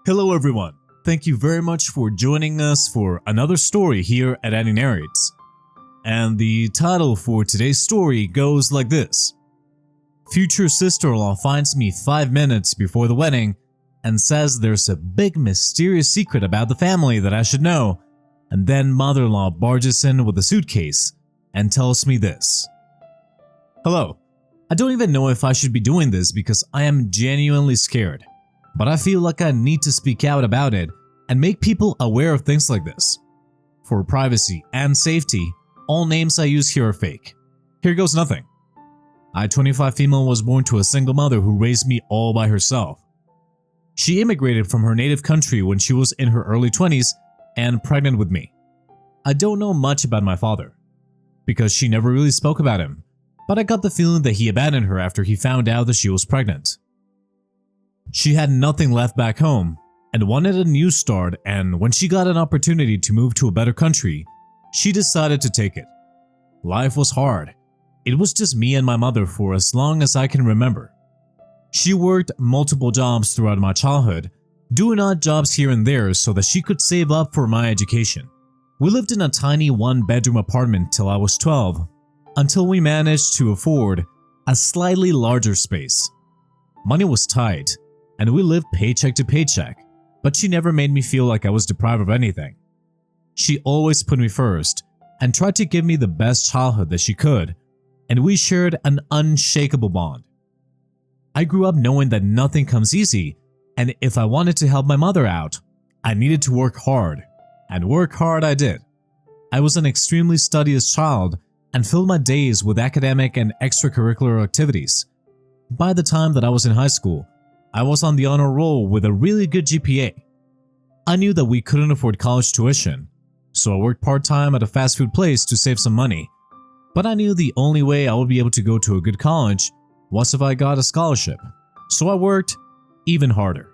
Hello everyone, thank you very much for joining us for another story here at Annie Narrates. And the title for today's story goes like this. Future sister-in-law finds me 5 minutes before the wedding and says there's a big mysterious secret about the family that I should know, and then mother-in-law barges in with a suitcase and tells me this. Hello, I don't even know if I should be doing this because I am genuinely scared. But I feel like I need to speak out about it and make people aware of things like this. For privacy and safety, all names I use here are fake. Here goes nothing. I, 25 female, was born to a single mother who raised me all by herself. She immigrated from her native country when she was in her early 20s and pregnant with me. I don't know much about my father, because she never really spoke about him, but I got the feeling that he abandoned her after he found out that she was pregnant. She had nothing left back home and wanted a new start, and when she got an opportunity to move to a better country, she decided to take it. Life was hard. It was just me and my mother for as long as I can remember. She worked multiple jobs throughout my childhood, doing odd jobs here and there so that she could save up for my education. We lived in a tiny one-bedroom apartment till I was 12, until we managed to afford a slightly larger space. Money was tight, and we lived paycheck to paycheck, but she never made me feel like I was deprived of anything. She always put me first and tried to give me the best childhood that she could, and we shared an unshakable bond. I grew up knowing that nothing comes easy, and if I wanted to help my mother out, I needed to work hard, and work hard I did. I was an extremely studious child and filled my days with academic and extracurricular activities. By the time that I was in high school, I was on the honor roll with a really good GPA. I knew that we couldn't afford college tuition, so I worked part-time at a fast food place to save some money. But I knew the only way I would be able to go to a good college was if I got a scholarship, so I worked even harder.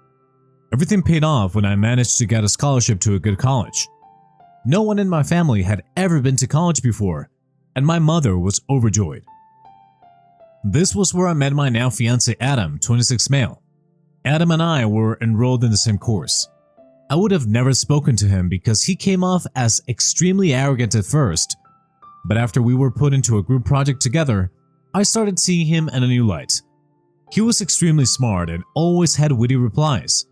Everything paid off when I managed to get a scholarship to a good college. No one in my family had ever been to college before, and my mother was overjoyed. This was where I met my now fiancé Adam, 26 male. Adam and I were enrolled in the same course. I would have never spoken to him because he came off as extremely arrogant at first, but after we were put into a group project together, I started seeing him in a new light. He was extremely smart and always had witty replies.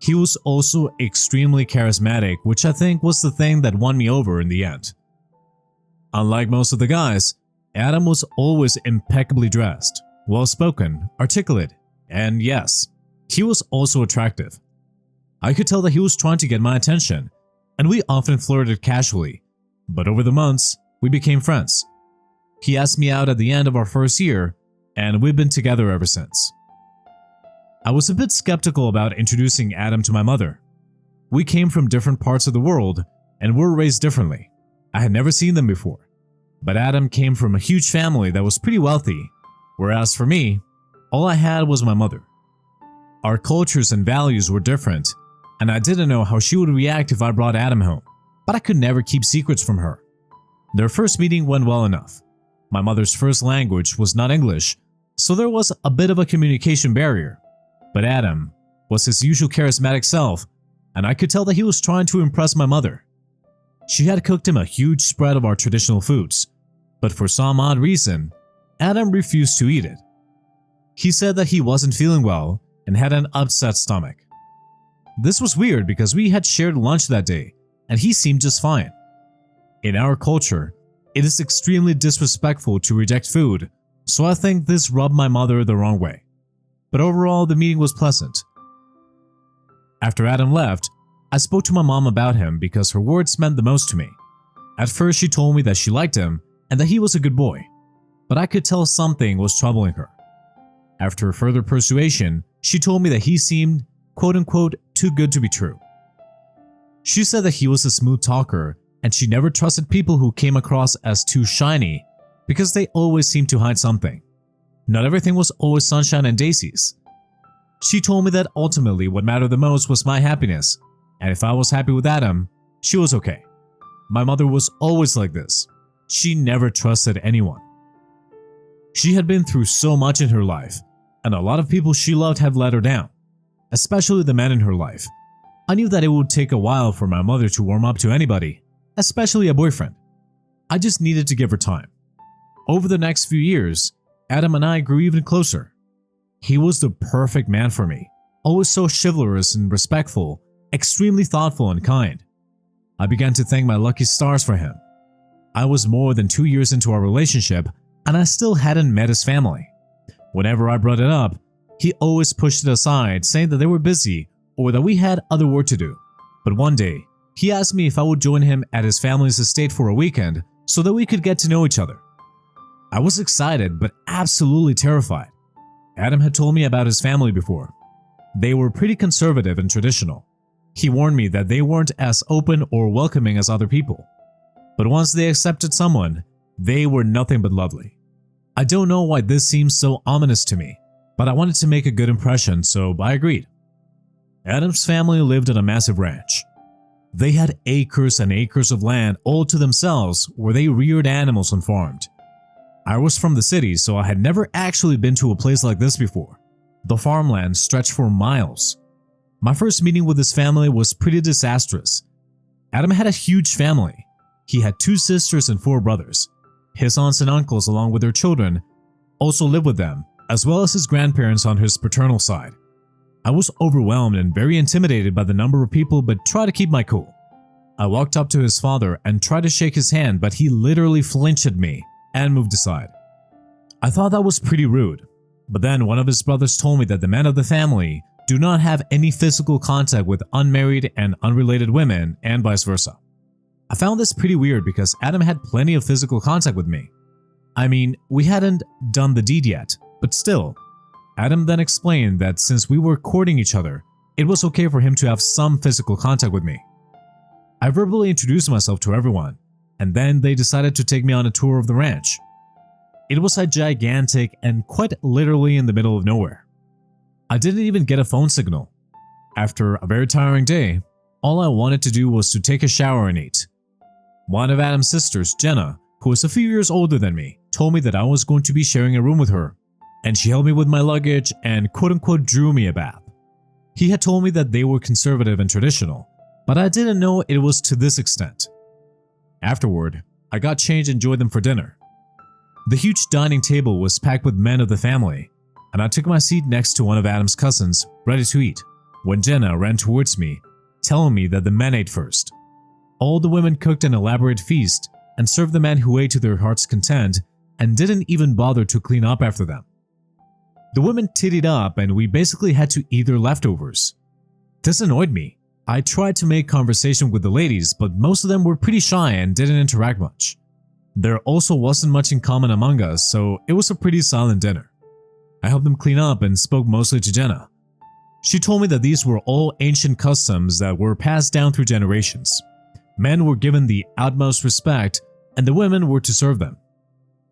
He was also extremely charismatic, which I think was the thing that won me over in the end. Unlike most of the guys, Adam was always impeccably dressed, well-spoken, articulate, and yes, he was also attractive. I could tell that he was trying to get my attention, and we often flirted casually, but over the months, we became friends. He asked me out at the end of our first year, and we've been together ever since. I was a bit skeptical about introducing Adam to my mother. We came from different parts of the world and were raised differently. I had never seen them before, but Adam came from a huge family that was pretty wealthy, whereas for me, all I had was my mother. Our cultures and values were different, and I didn't know how she would react if I brought Adam home, but I could never keep secrets from her. Their first meeting went well enough. My mother's first language was not English, so there was a bit of a communication barrier, but Adam was his usual charismatic self, and I could tell that he was trying to impress my mother. She had cooked him a huge spread of our traditional foods, but for some odd reason, Adam refused to eat it. He said that he wasn't feeling well and had an upset stomach. This was weird because we had shared lunch that day, and he seemed just fine. In our culture, it is extremely disrespectful to reject food, so I think this rubbed my mother the wrong way. But overall, the meeting was pleasant. After Adam left, I spoke to my mom about him because her words meant the most to me. At first, she told me that she liked him and that he was a good boy, but I could tell something was troubling her. After further persuasion, she told me that he seemed, quote-unquote, too good to be true. She said that he was a smooth talker and she never trusted people who came across as too shiny because they always seemed to hide something. Not everything was always sunshine and daisies. She told me that ultimately what mattered the most was my happiness, and if I was happy with Adam, she was okay. My mother was always like this. She never trusted anyone. She had been through so much in her life, and a lot of people she loved had let her down, especially the men in her life, I knew that it would take a while for my mother to warm up to anybody, especially a boyfriend. I just needed to give her time. Over the next few years, Adam and I grew even closer. He was the perfect man for me, always so chivalrous and respectful, extremely thoughtful and kind. I began to thank my lucky stars for him. I was more than 2 years into our relationship and I still hadn't met his family. Whenever I brought it up, he always pushed it aside, saying that they were busy or that we had other work to do. But one day, he asked me if I would join him at his family's estate for a weekend so that we could get to know each other. I was excited but absolutely terrified. Adam had told me about his family before. They were pretty conservative and traditional. He warned me that they weren't as open or welcoming as other people. But once they accepted someone, they were nothing but lovely. I don't know why this seems so ominous to me, but I wanted to make a good impression, so I agreed. Adam's family lived on a massive ranch. They had acres and acres of land all to themselves where they reared animals and farmed. I was from the city, so I had never actually been to a place like this before. The farmland stretched for miles. My first meeting with his family was pretty disastrous. Adam had a huge family. He had 2 sisters and 4 brothers. His aunts and uncles, along with their children, also lived with them, as well as his grandparents on his paternal side. I was overwhelmed and very intimidated by the number of people, but tried to keep my cool. I walked up to his father and tried to shake his hand, but he literally flinched at me and moved aside. I thought that was pretty rude, but then one of his brothers told me that the men of the family do not have any physical contact with unmarried and unrelated women and vice versa. I found this pretty weird because Adam had plenty of physical contact with me. I mean, we hadn't done the deed yet, but still. Adam then explained that since we were courting each other, it was okay for him to have some physical contact with me. I verbally introduced myself to everyone, and then they decided to take me on a tour of the ranch. It was a gigantic and quite literally in the middle of nowhere. I didn't even get a phone signal. After a very tiring day, all I wanted to do was to take a shower and eat. One of Adam's sisters, Jenna, who was a few years older than me, told me that I was going to be sharing a room with her, and she helped me with my luggage and quote-unquote drew me a bath. He had told me that they were conservative and traditional, but I didn't know it was to this extent. Afterward, I got changed and joined them for dinner. The huge dining table was packed with men of the family, and I took my seat next to one of Adam's cousins, ready to eat, when Jenna ran towards me, telling me that the men ate first. All the women cooked an elaborate feast and served the men who ate to their heart's content and didn't even bother to clean up after them. The women tittied up and we basically had to eat their leftovers. This annoyed me. I tried to make conversation with the ladies, but most of them were pretty shy and didn't interact much. There also wasn't much in common among us, so it was a pretty silent dinner. I helped them clean up and spoke mostly to Jenna. She told me that these were all ancient customs that were passed down through generations. Men were given the utmost respect and the women were to serve them.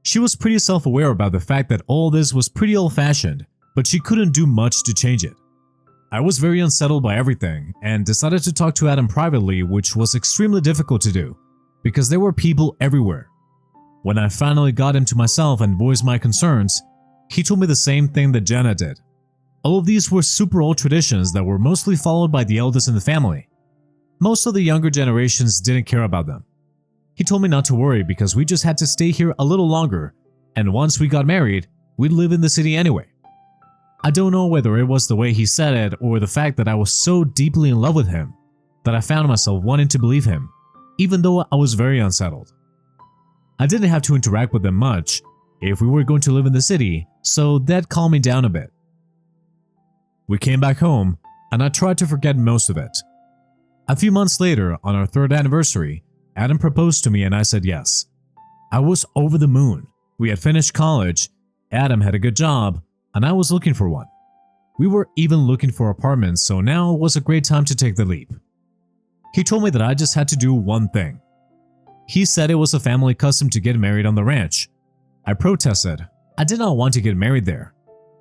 She was pretty self-aware about the fact that all this was pretty old-fashioned, but she couldn't do much to change it. I was very unsettled by everything and decided to talk to Adam privately, which was extremely difficult to do because there were people everywhere. When I finally got him to myself and voiced my concerns, he told me the same thing that Jenna did. All of these were super old traditions that were mostly followed by the eldest in the family. Most of the younger generations didn't care about them. He told me not to worry because we just had to stay here a little longer, and once we got married, we'd live in the city anyway. I don't know whether it was the way he said it or the fact that I was so deeply in love with him that I found myself wanting to believe him, even though I was very unsettled. I didn't have to interact with them much if we were going to live in the city, so that calmed me down a bit. We came back home, and I tried to forget most of it. A few months later, on our 3rd anniversary, Adam proposed to me and I said yes. I was over the moon. We had finished college, Adam had a good job, and I was looking for one. We were even looking for apartments, so now was a great time to take the leap. He told me that I just had to do one thing. He said it was a family custom to get married on the ranch. I protested. I did not want to get married there.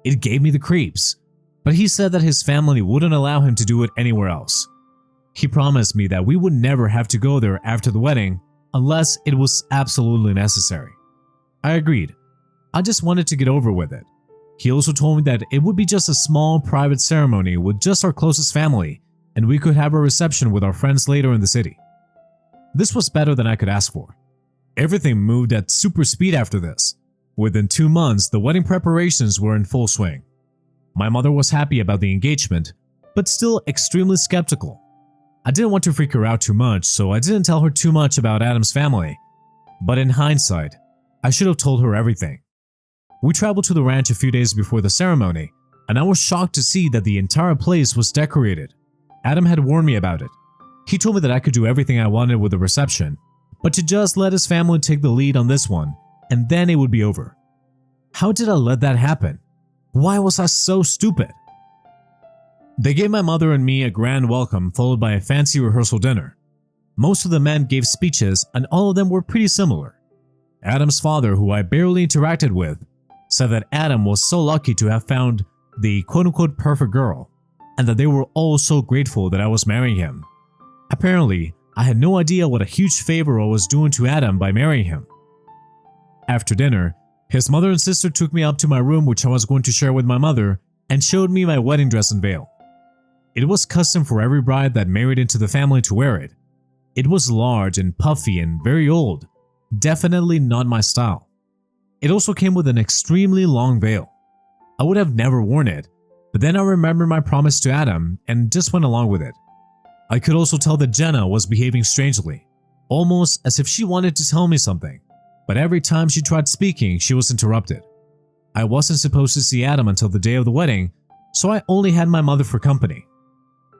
It gave me the creeps. But he said that his family wouldn't allow him to do it anywhere else. He promised me that we would never have to go there after the wedding unless it was absolutely necessary. I agreed. I just wanted to get over with it. He also told me that it would be just a small private ceremony with just our closest family and we could have a reception with our friends later in the city. This was better than I could ask for. Everything moved at super speed after this. Within 2 months, the wedding preparations were in full swing. My mother was happy about the engagement, but still extremely skeptical. I didn't want to freak her out too much, so I didn't tell her too much about Adam's family. But in hindsight, I should have told her everything. We traveled to the ranch a few days before the ceremony, and I was shocked to see that the entire place was decorated. Adam had warned me about it. He told me that I could do everything I wanted with the reception, but to just let his family take the lead on this one, and then it would be over. How did I let that happen? Why was I so stupid? They gave my mother and me a grand welcome followed by a fancy rehearsal dinner. Most of the men gave speeches and all of them were pretty similar. Adam's father, who I barely interacted with, said that Adam was so lucky to have found the quote-unquote perfect girl, and that they were all so grateful that I was marrying him. Apparently, I had no idea what a huge favor I was doing to Adam by marrying him. After dinner, his mother and sister took me up to my room, which I was going to share with my mother, and showed me my wedding dress and veil. It was custom for every bride that married into the family to wear it. It was large and puffy and very old, definitely not my style. It also came with an extremely long veil. I would have never worn it, but then I remembered my promise to Adam and just went along with it. I could also tell that Jenna was behaving strangely, almost as if she wanted to tell me something, but every time she tried speaking, she was interrupted. I wasn't supposed to see Adam until the day of the wedding, so I only had my mother for company.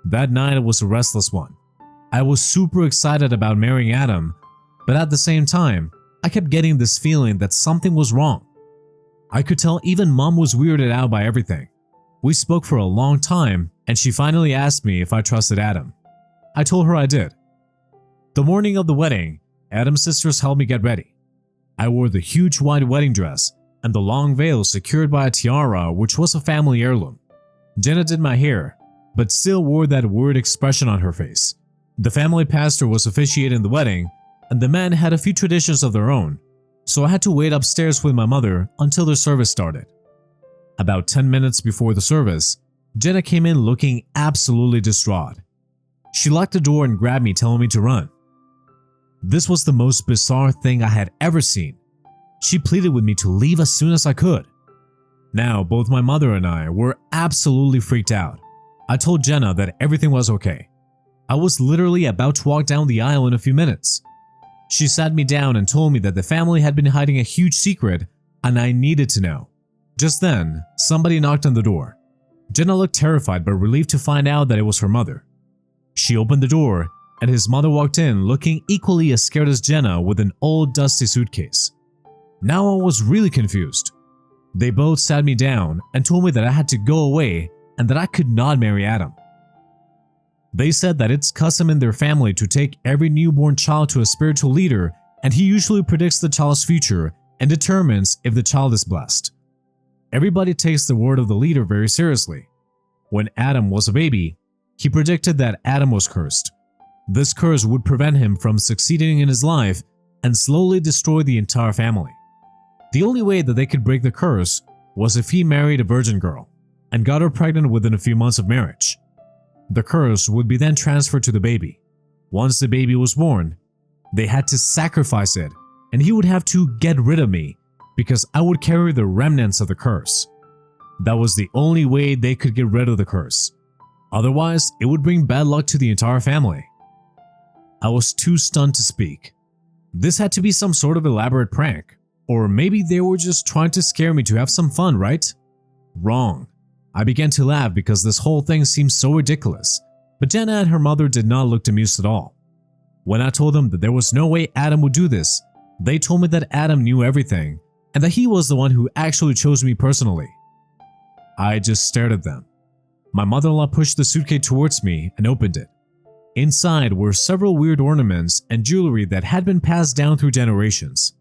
That night was a restless one. I was super excited about marrying Adam, but at the same time, I kept getting this feeling that something was wrong. I could tell even Mom was weirded out by everything. We spoke for a long time, and she finally asked me if I trusted Adam. I told her I did. The morning of the wedding, Adam's sisters helped me get ready. I wore the huge white wedding dress and the long veil secured by a tiara, which was a family heirloom. Jenna did my hair, but still wore that weird expression on her face. The family pastor was officiating the wedding, and the men had a few traditions of their own, so I had to wait upstairs with my mother until the service started. About 10 minutes before the service, Jenna came in looking absolutely distraught. She locked the door and grabbed me, telling me to run. This was the most bizarre thing I had ever seen. She pleaded with me to leave as soon as I could. Now, both my mother and I were absolutely freaked out. I told Jenna that everything was okay. I was literally about to walk down the aisle in a few minutes. She sat me down and told me that the family had been hiding a huge secret and I needed to know. Just then, somebody knocked on the door. Jenna looked terrified but relieved to find out that it was her mother. She opened the door and his mother walked in looking equally as scared as Jenna with an old dusty suitcase. Now I was really confused. They both sat me down and told me that I had to go away and that I could not marry Adam. They said that it's custom in their family to take every newborn child to a spiritual leader, and he usually predicts the child's future and determines if the child is blessed. Everybody takes the word of the leader very seriously. When Adam was a baby, he predicted that Adam was cursed. This curse would prevent him from succeeding in his life and slowly destroy the entire family. The only way that they could break the curse was if he married a virgin girl and got her pregnant within a few months of marriage. The curse would be then transferred to the baby. Once the baby was born, they had to sacrifice it, and he would have to get rid of me because I would carry the remnants of the curse. That was the only way they could get rid of the curse. Otherwise, it would bring bad luck to the entire family. I was too stunned to speak. This had to be some sort of elaborate prank, or maybe they were just trying to scare me to have some fun, right? Wrong. I began to laugh because this whole thing seemed so ridiculous, but Jenna and her mother did not look amused at all. When I told them that there was no way Adam would do this, they told me that Adam knew everything and that he was the one who actually chose me personally. I just stared at them. My mother-in-law pushed the suitcase towards me and opened it. Inside were several weird ornaments and jewelry that had been passed down through generations.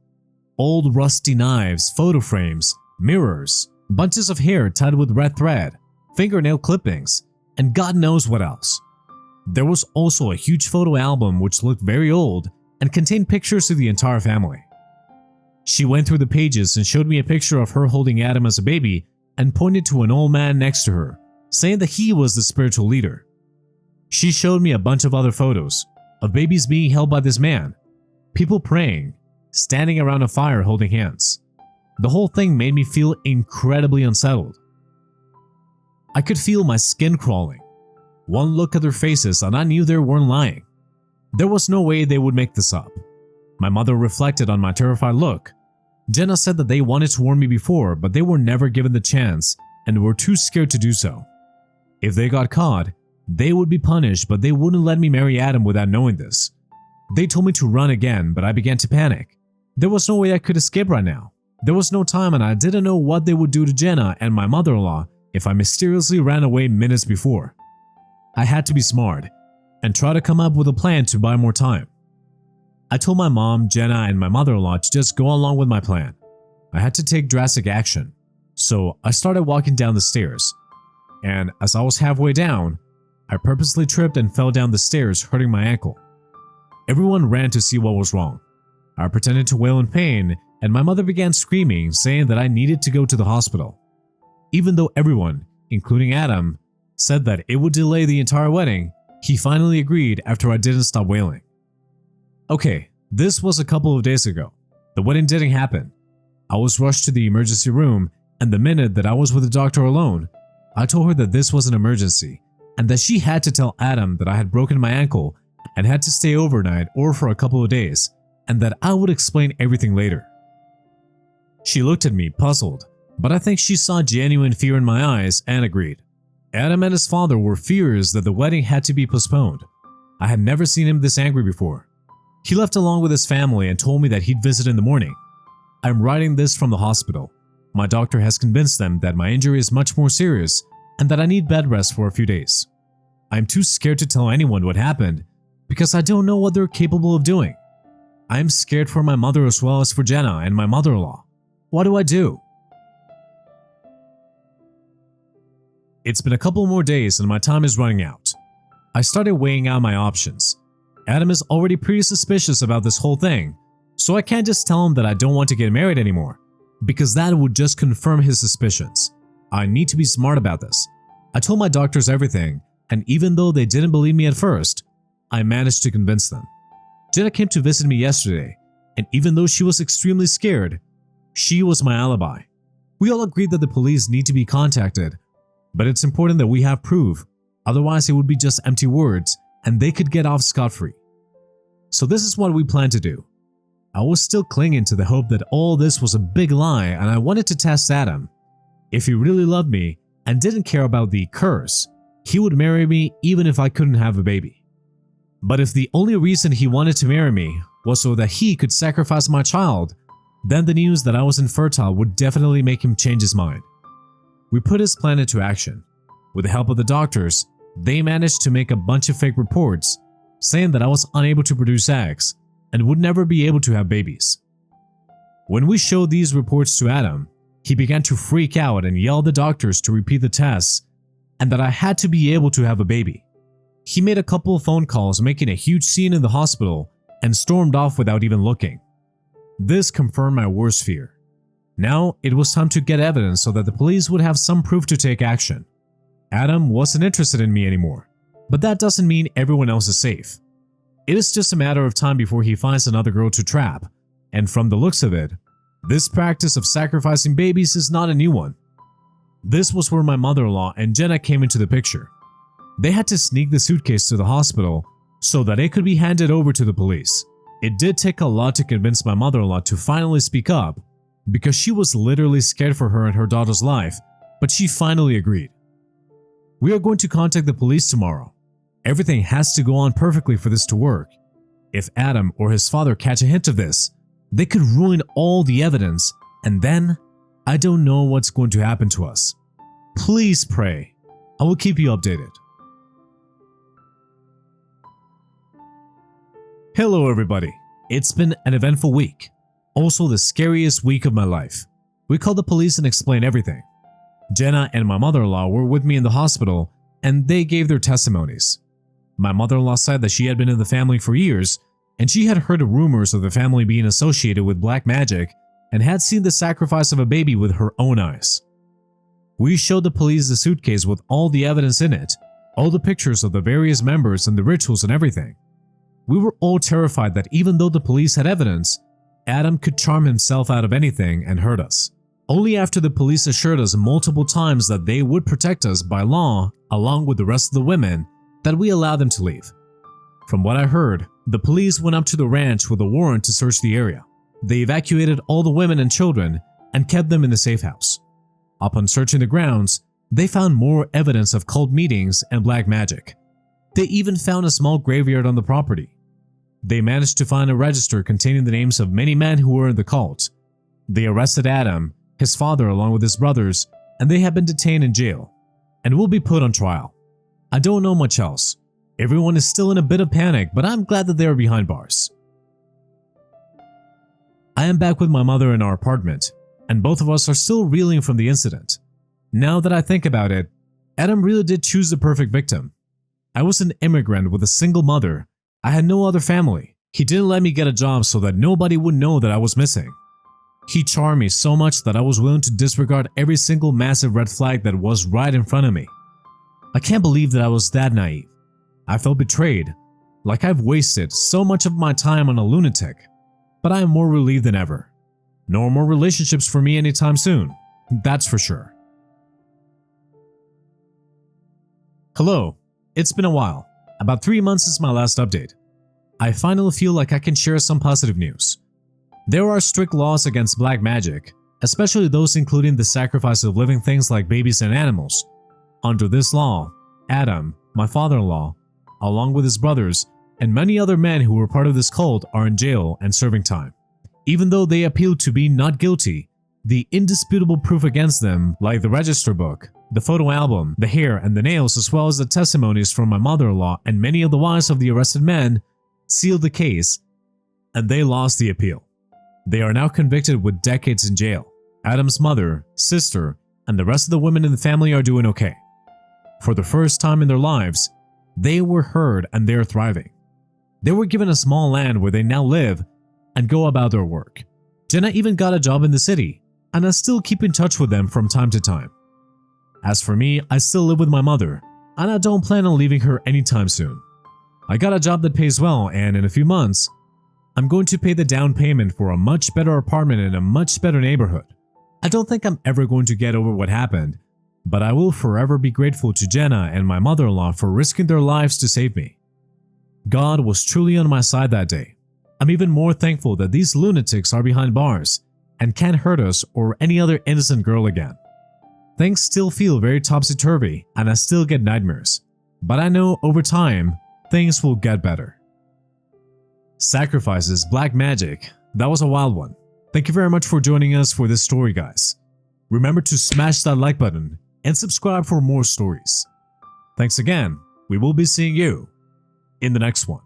Old rusty knives, photo frames, mirrors, bunches of hair tied with red thread, fingernail clippings, and God knows what else. There was also a huge photo album which looked very old and contained pictures of the entire family. She went through the pages and showed me a picture of her holding Adam as a baby and pointed to an old man next to her, saying that he was the spiritual leader. She showed me a bunch of other photos of babies being held by this man, people praying, standing around a fire holding hands. The whole thing made me feel incredibly unsettled. I could feel my skin crawling. One look at their faces and I knew they weren't lying. There was no way they would make this up. My mother reflected on my terrified look. Jenna said that they wanted to warn me before, but they were never given the chance and were too scared to do so. If they got caught, they would be punished, but they wouldn't let me marry Adam without knowing this. They told me to run again, but I began to panic. There was no way I could escape right now. There was no time and I didn't know what they would do to Jenna and my mother-in-law if I mysteriously ran away minutes before. I had to be smart and try to come up with a plan to buy more time. I told my mom, Jenna, and my mother-in-law to just go along with my plan. I had to take drastic action, so I started walking down the stairs. And as I was halfway down, I purposely tripped and fell down the stairs, hurting my ankle. Everyone ran to see what was wrong. I pretended to wail in pain, and my mother began screaming, saying that I needed to go to the hospital. Even though everyone, including Adam, said that it would delay the entire wedding, he finally agreed after I didn't stop wailing. Okay, this was a couple of days ago. The wedding didn't happen. I was rushed to the emergency room, and the minute that I was with the doctor alone, I told her that this was an emergency and that she had to tell Adam that I had broken my ankle and had to stay overnight or for a couple of days, and that I would explain everything later. She looked at me, puzzled, but I think she saw genuine fear in my eyes and agreed. Adam and his father were furious that the wedding had to be postponed. I had never seen him this angry before. He left along with his family and told me that he'd visit in the morning. I'm writing this from the hospital. My doctor has convinced them that my injury is much more serious and that I need bed rest for a few days. I'm too scared to tell anyone what happened because I don't know what they're capable of doing. I'm scared for my mother as well as for Jenna and my mother-in-law. What do I do? It's been a couple more days and my time is running out. I started weighing out my options. Adam is already pretty suspicious about this whole thing, so I can't just tell him that I don't want to get married anymore, because that would just confirm his suspicions. I need to be smart about this. I told my doctors everything, and even though they didn't believe me at first, I managed to convince them. Jenna came to visit me yesterday, and even though she was extremely scared, she was my alibi. We all agreed that the police need to be contacted, but it's important that we have proof, otherwise it would be just empty words and they could get off scot-free. So this is what we plan to do. I was still clinging to the hope that all this was a big lie and I wanted to test Adam. If he really loved me and didn't care about the curse, he would marry me even if I couldn't have a baby. But if the only reason he wanted to marry me was so that he could sacrifice my child, then the news that I was infertile would definitely make him change his mind. We put his plan into action. With the help of the doctors, they managed to make a bunch of fake reports saying that I was unable to produce eggs and would never be able to have babies. When we showed these reports to Adam, he began to freak out and yell at the doctors to repeat the tests and that I had to be able to have a baby. He made a couple of phone calls, making a huge scene in the hospital, and stormed off without even looking. This confirmed my worst fear. Now it was time to get evidence so that the police would have some proof to take action. Adam wasn't interested in me anymore, but that doesn't mean everyone else is safe. It is just a matter of time before he finds another girl to trap, and from the looks of it, this practice of sacrificing babies is not a new one. This was where my mother-in-law and Jenna came into the picture. They had to sneak the suitcase to the hospital so that it could be handed over to the police. It did take a lot to convince my mother-in-law to finally speak up, because she was literally scared for her and her daughter's life, but she finally agreed. We are going to contact the police tomorrow. Everything has to go on perfectly for this to work. If Adam or his father catch a hint of this, they could ruin all the evidence, and then I don't know what's going to happen to us. Please pray. I will keep you updated. Hello everybody. It's been an eventful week. Also the scariest week of my life. We called the police and explained everything. Jenna and my mother-in-law were with me in the hospital and they gave their testimonies. My mother-in-law said that she had been in the family for years and she had heard rumors of the family being associated with black magic and had seen the sacrifice of a baby with her own eyes. We showed the police the suitcase with all the evidence in it, all the pictures of the various members and the rituals and everything. We were all terrified that even though the police had evidence, Adam could charm himself out of anything and hurt us. Only after the police assured us multiple times that they would protect us by law along with the rest of the women that we allowed them to leave. From what I heard, the police went up to the ranch with a warrant to search the area. They evacuated all the women and children and kept them in the safe house. Upon searching the grounds, they found more evidence of cult meetings and black magic. They even found a small graveyard on the property. They managed to find a register containing the names of many men who were in the cult. They arrested Adam, his father along with his brothers, and they have been detained in jail and will be put on trial. I don't know much else. Everyone is still in a bit of panic, but I'm glad that they are behind bars. I am back with my mother in our apartment, and both of us are still reeling from the incident. Now that I think about it, Adam really did choose the perfect victim. I was an immigrant with a single mother. I had no other family. He didn't let me get a job so that nobody would know that I was missing. He charmed me so much that I was willing to disregard every single massive red flag that was right in front of me. I can't believe that I was that naive. I felt betrayed, like I've wasted so much of my time on a lunatic. But I am more relieved than ever. No more relationships for me anytime soon, that's for sure. Hello, it's been a while. About 3 months since my last update. I finally feel like I can share some positive news. There are strict laws against black magic, especially those including the sacrifice of living things like babies and animals. Under this law, Adam, my father-in-law, along with his brothers, and many other men who were part of this cult are in jail and serving time. Even though they appealed to be not guilty, the indisputable proof against them, like the register book, the photo album, the hair and the nails, as well as the testimonies from my mother-in-law and many of the wives of the arrested men, sealed the case, and they lost the appeal. They are now convicted with decades in jail. Adam's mother, sister, and the rest of the women in the family are doing okay. For the first time in their lives, they were heard and they are thriving. They were given a small land where they now live and go about their work. Jenna even got a job in the city, and I still keep in touch with them from time to time. As for me, I still live with my mother, and I don't plan on leaving her anytime soon. I got a job that pays well, and in a few months, I'm going to pay the down payment for a much better apartment in a much better neighborhood. I don't think I'm ever going to get over what happened, but I will forever be grateful to Jenna and my mother-in-law for risking their lives to save me. God was truly on my side that day. I'm even more thankful that these lunatics are behind bars and can't hurt us or any other innocent girl again. Things still feel very topsy-turvy and I still get nightmares, but I know over time, things will get better. Sacrifices, black magic, that was a wild one. Thank you very much for joining us for this story, guys. Remember to smash that like button and subscribe for more stories. Thanks again. We will be seeing you in the next one.